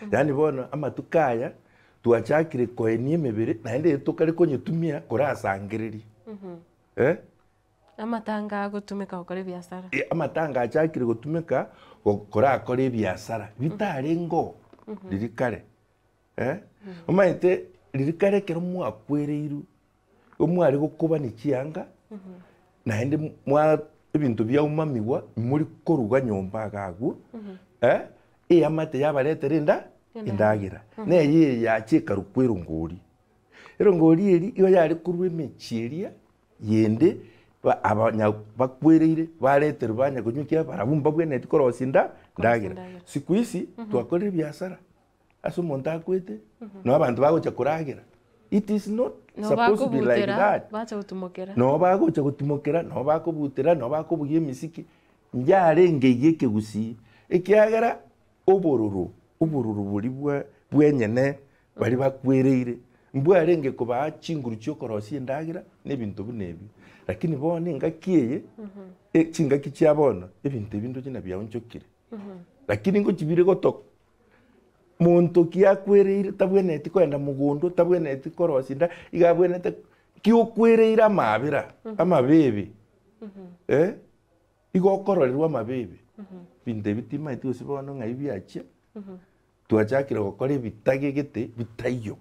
Yani bono amatukaya twachakire koenia emebere naende tukari konyetumia korasangereria. Amatanga agotumika gukora ebiasara. Amatanga achakire gotumika korakora ebiasara bitare ngo ririkare. Omaete ririkare kero mwakwereiru omwari gokobani chianga naende mwa ebintu byaumamiwa muri koruga nyomba agagu amate yabaretere indagira neye yacheka rukwero ngori ero ngori eri iba yari kurwe mecheria yende abanya bakwereire baretere banya kunyukia barabumba bwene tikorosinda ndagira siku hizi twakora biashara aso umuntu akwete no abantu bagocha kuragira. It is not supposed to be like that. Bacha gutumokera No bagocha gutumokera no bakobutera no bakobugie misiki njare ngege gusi ekiagara obororo buri bwenyene bari bakwereire mbwarenge kuba chinguru cyokorosi ndagira nebintu bunebi lakini bone ngakiye chinga kicyabona ebintu bintu cyina byawunchokire lakini ngo kibire gotok muntu kiakwereire tabweneti kwenda mugundo tabweneti korosi nda igabwenete kiokwereire amabira amabebe igokororerwa amabebe bintu bitima itose bono ngaibiacha twachakira gukora bitagegete bitayo